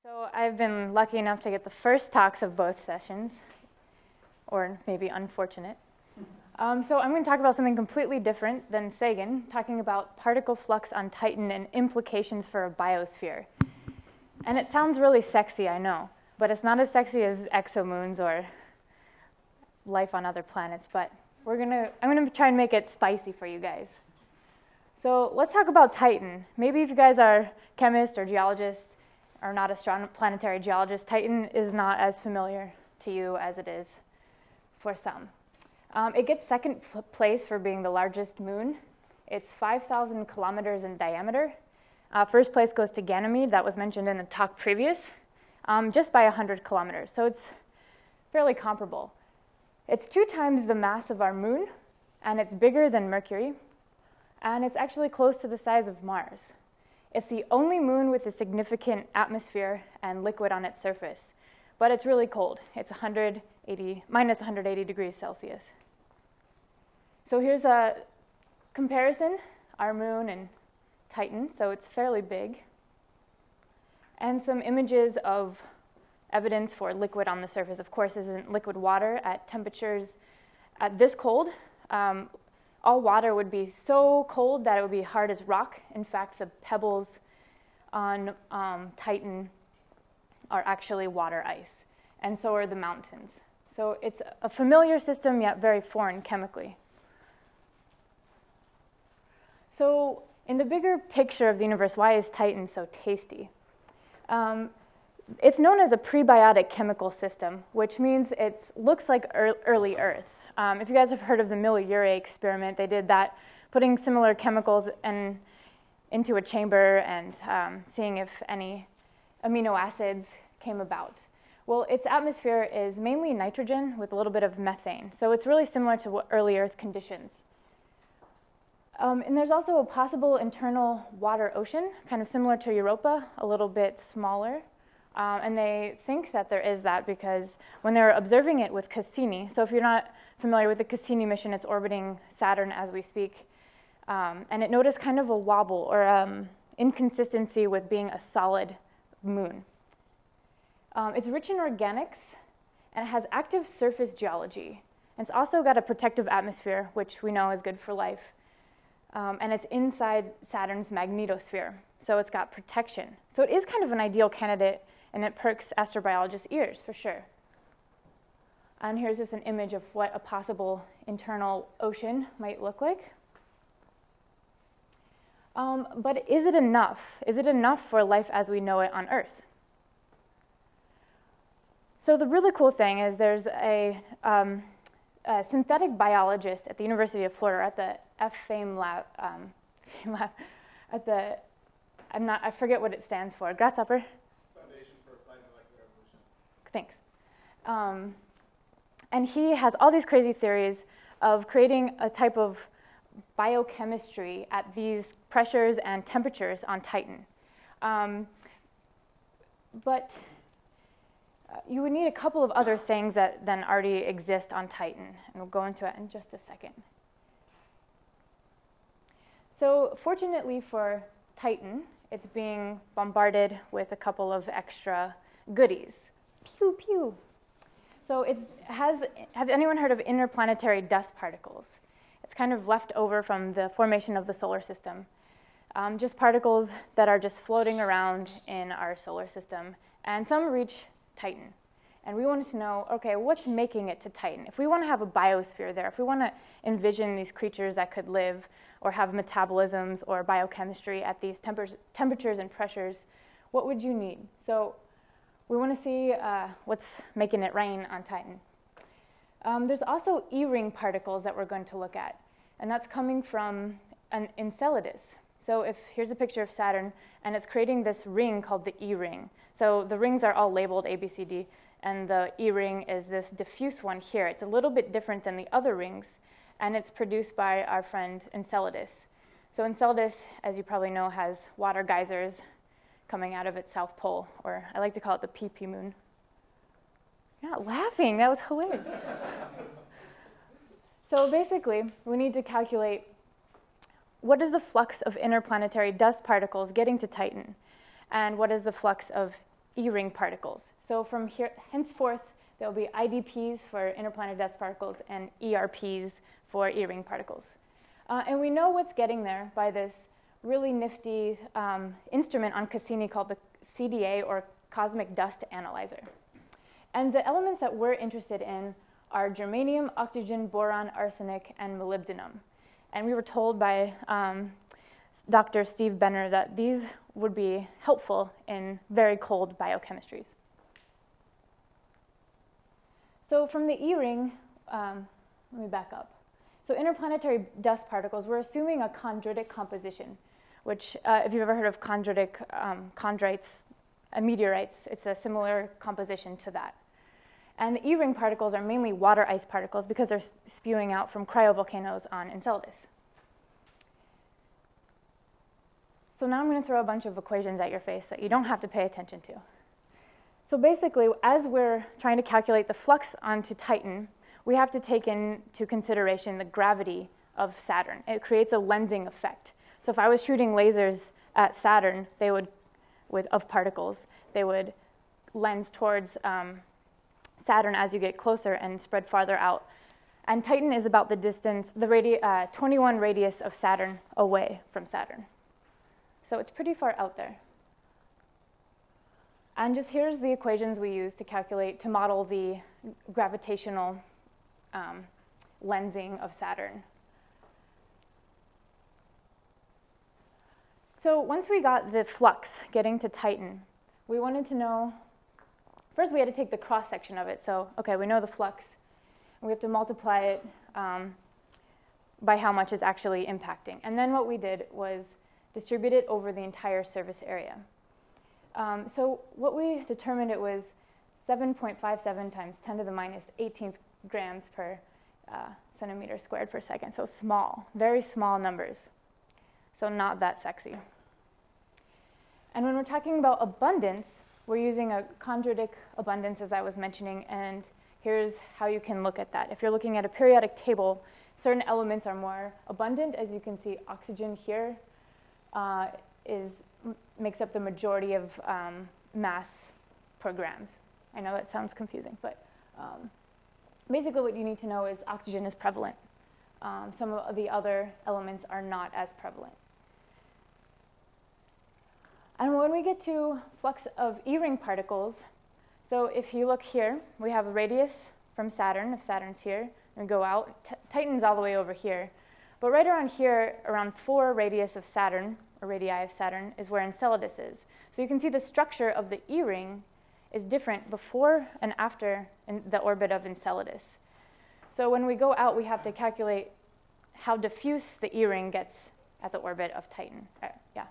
So I've been lucky enough to get the first talks of both sessions, or maybe unfortunate. So I'm going to talk about something completely different than Sagan, talking about particle flux on Titan and implications for a biosphere. And it sounds really sexy, I know, but it's not as sexy as exomoons or life on other planets, but I'm going to try and make it spicy for you guys. So let's talk about Titan. Maybe if you guys are chemists or geologists, or not planetary geologists, Titan is not as familiar to you as it is for some. It gets second place for being the largest moon. It's 5,000 kilometers in diameter. First place goes to Ganymede, that was mentioned in the talk previous, just by 100 kilometers. So it's fairly comparable. It's 2 times the mass of our moon, and it's bigger than Mercury, and it's actually close to the size of Mars. It's the only moon with a significant atmosphere and liquid on its surface, but it's really cold. It's minus 180 degrees Celsius. So here's a comparison, our moon and Titan, so it's fairly big, and some images of evidence for liquid on the surface. Of course, this isn't liquid water at temperatures at this cold. All water would be so cold that it would be hard as rock. In fact, the pebbles on Titan are actually water ice, and so are the mountains. So it's a familiar system, yet very foreign chemically. So in the bigger picture of the universe, why is Titan so tasty? It's known as a prebiotic chemical system, which means it looks like early Earth. If you guys have heard of the Miller-Urey experiment, they did that, putting similar chemicals into a chamber and seeing if any amino acids came about. Well, its atmosphere is mainly nitrogen with a little bit of methane, so it's really similar to early Earth conditions. And there's also a possible internal water ocean, kind of similar to Europa, a little bit smaller. And they think that there is that because when they were observing it with Cassini, so if you're not familiar with the Cassini mission, it's orbiting Saturn as we speak, and it noticed kind of a wobble or inconsistency with being a solid moon. It's rich in organics, and it has active surface geology. And it's also got a protective atmosphere, which we know is good for life. And it's inside Saturn's magnetosphere, so it's got protection. So it is kind of an ideal candidate, and it perks astrobiologists' ears, for sure. And here's just an image of what a possible internal ocean might look like. But is it enough? Is it enough for life as we know it on Earth? So the really cool thing is there's a synthetic biologist at the University of Florida at the FAME lab, at the, I forget what it stands for, Grasshopper? Foundation for Applied Molecular Evolution. Thanks. And he has all these crazy theories of creating a type of biochemistry at these pressures and temperatures on Titan. But you would need a couple of other things that then already exist on Titan, and we'll go into it in just a second. So fortunately for Titan, it's being bombarded with a couple of extra goodies. Pew, pew. So has anyone heard of interplanetary dust particles? It's kind of left over from the formation of the solar system. Just particles that are just floating around in our solar system, and some reach Titan. And we wanted to know, okay, what's making it to Titan? If we want to have a biosphere there, if we want to envision these creatures that could live or have metabolisms or biochemistry at these temperatures and pressures, what would you need? So we want to see what's making it rain on Titan. There's also E-ring particles that we're going to look at, and that's coming from an Enceladus. So here's a picture of Saturn, and it's creating this ring called the E-ring. So the rings are all labeled A, B, C, D, and the E-ring is this diffuse one here. It's a little bit different than the other rings, and it's produced by our friend Enceladus. So Enceladus, as you probably know, has water geysers coming out of its south pole, or I like to call it the pee-pee moon. You're not laughing, that was hilarious. So basically, we need to calculate what is the flux of interplanetary dust particles getting to Titan, and what is the flux of E-ring particles. So from here, henceforth, there will be IDPs for interplanet dust particles and ERPs for E-ring particles. And we know what's getting there by this really nifty instrument on Cassini called the CDA, or Cosmic Dust Analyzer. And the elements that we're interested in are germanium, oxygen, boron, arsenic, and molybdenum. And we were told by Dr. Steve Benner that these would be helpful in very cold biochemistries. So from the E-ring, let me back up. So interplanetary dust particles, we're assuming a chondritic composition, which if you've ever heard of chondrites, meteorites, it's a similar composition to that. And the E-ring particles are mainly water ice particles because they're spewing out from cryovolcanoes on Enceladus. So now I'm going to throw a bunch of equations at your face that you don't have to pay attention to. So basically, as we're trying to calculate the flux onto Titan, we have to take into consideration the gravity of Saturn. It creates a lensing effect. So if I was shooting lasers at Saturn, they would, of particles, they would lens towards Saturn as you get closer and spread farther out. And Titan is about the distance, the 21 radius of Saturn away from Saturn. So it's pretty far out there. And just here's the equations we use to calculate, to model the gravitational lensing of Saturn. So once we got the flux getting to Titan, we wanted to know, first we had to take the cross-section of it. So, okay, we know the flux, and we have to multiply it by how much is actually impacting. And then what we did was distribute it over the entire surface area. So what we determined, it was 7.57 times 10 to the minus 18th grams per centimeter squared per second. So small, very small numbers. So not that sexy. And when we're talking about abundance, we're using a chondritic abundance, as I was mentioning, and here's how you can look at that. If you're looking at a periodic table, certain elements are more abundant. As you can see, oxygen here makes up the majority of mass per grams. I know that sounds confusing, but basically what you need to know is oxygen is prevalent. Some of the other elements are not as prevalent. And when we get to flux of E-ring particles, so if you look here, we have a radius from Saturn, if Saturn's here, and we go out. Titan's all the way over here. But right around here, around 4 radius of Saturn, or radii of Saturn, is where Enceladus is. So you can see the structure of the E-ring is different before and after in the orbit of Enceladus. So when we go out, we have to calculate how diffuse the E-ring gets at the orbit of Titan. Yeah.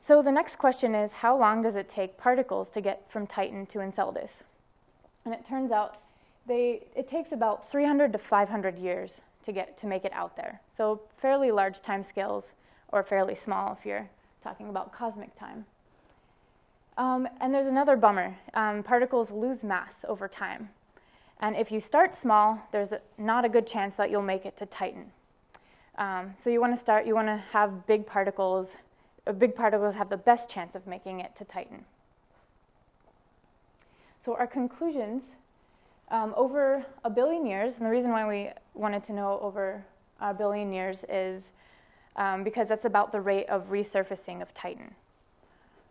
So the next question is, how long does it take particles to get from Titan to Enceladus? And it turns out it takes about 300 to 500 years to make it out there. So fairly large time scales, or fairly small if you're talking about cosmic time. And there's another bummer. Particles lose mass over time. And if you start small, there's not a good chance that you'll make it to Titan. So you want to have big particles. Big particles have the best chance of making it to Titan. So our conclusions, over 1 billion years, and the reason why we wanted to know over 1 billion years is because that's about the rate of resurfacing of Titan.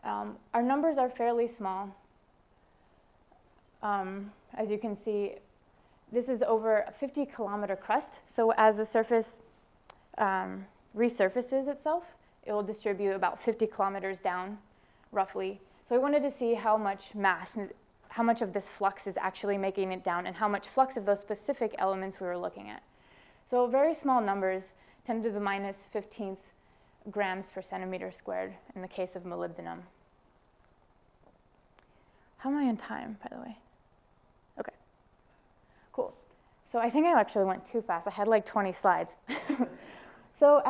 Our numbers are fairly small. As you can see, this is over a 50-kilometer crust. So as the surface resurfaces itself, it will distribute about 50 kilometers down, roughly. So we wanted to see how much mass, how much of this flux is actually making it down, and how much flux of those specific elements we were looking at. So very small numbers, 10 to the minus 15th grams per centimeter squared in the case of molybdenum. How am I on time, by the way? Okay, cool. So I think I actually went too fast. I had like 20 slides. So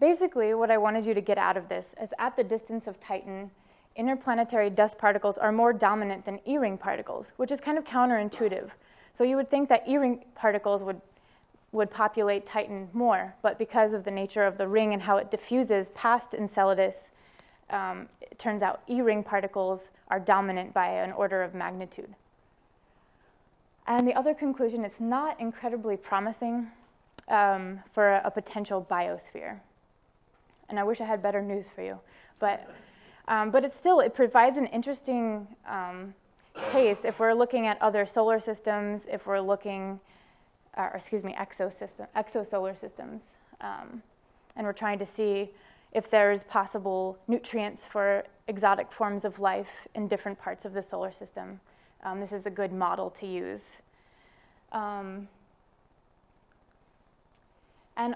basically what I wanted you to get out of this is, at the distance of Titan, interplanetary dust particles are more dominant than E-ring particles, which is kind of counterintuitive. So you would think that E-ring particles would populate Titan more, but because of the nature of the ring and how it diffuses past Enceladus, it turns out E-ring particles are dominant by an order of magnitude. And the other conclusion, it's not incredibly promising for a potential biosphere. And I wish I had better news for you. But it provides an interesting case if we're looking at other solar systems, if we're looking, exosolar systems. And we're trying to see if there's possible nutrients for exotic forms of life in different parts of the solar system. This is a good model to use. And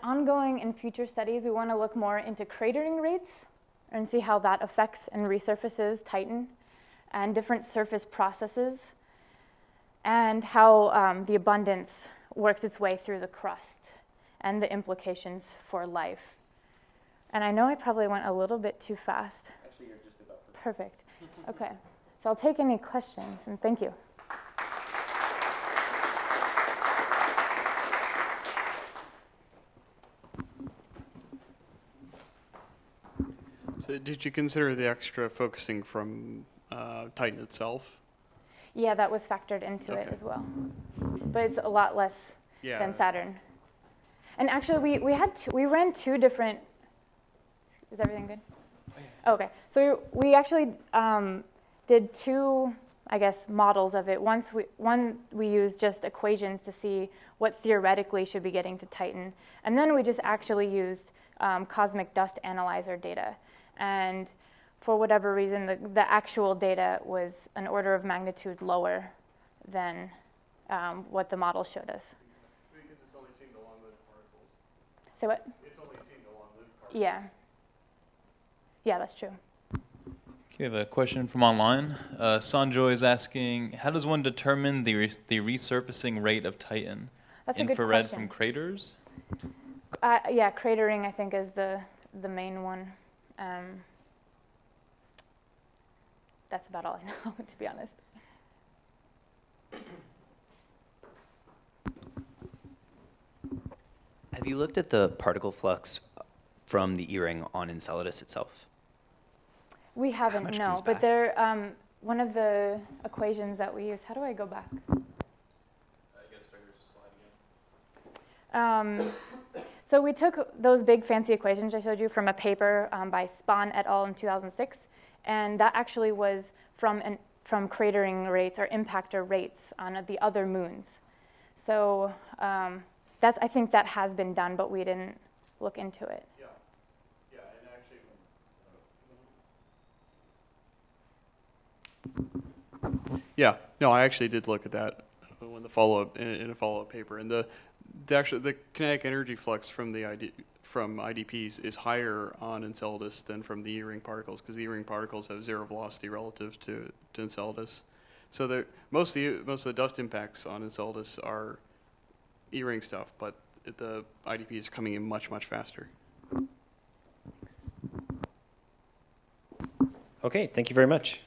ongoing in future studies, we want to look more into cratering rates and see how that affects and resurfaces Titan, and different surface processes, and how the abundance works its way through the crust and the implications for life. And I know I probably went a little bit too fast. Actually, you're just about perfect. Okay, so I'll take any questions, and thank you. So did you consider the extra focusing from Titan itself? Yeah, that was factored into it as well. But it's a lot less than Saturn. And actually, we ran two different. Is everything good? Oh, okay. So we actually did two, I guess, models of it. One we used just equations to see what theoretically should be getting to Titan, and then we just actually used cosmic dust analyzer data. And for whatever reason, the actual data was an order of magnitude lower than what the model showed us. Because it's only seen the long-lived particles. Say what? It's only seen the long-lived particles. Yeah. Yeah, that's true. Okay, we have a question from online. Sanjoy is asking, how does one determine the resurfacing rate of Titan? That's a good Infrared question. from craters? Yeah, cratering, I think, is the main one. That's about all I know, to be honest. Have you looked at the particle flux from the E-ring on Enceladus itself? We haven't, much no. comes But back? they're, one of the equations that we use, how do I go back? So we took those big fancy equations I showed you from a paper by Spahn et al. In 2006, and that actually was from cratering rates or impactor rates on the other moons. So I think that has been done, but we didn't look into it. Yeah. Yeah, and actually. Yeah, no, I actually did look at that when the follow-up in a follow-up paper, and the kinetic energy flux from from IDPs is higher on Enceladus than from the E-ring particles, because the E-ring particles have zero velocity relative to Enceladus. So most of the dust impacts on Enceladus are E-ring stuff, but the IDPs are coming in much faster. Okay, thank you very much.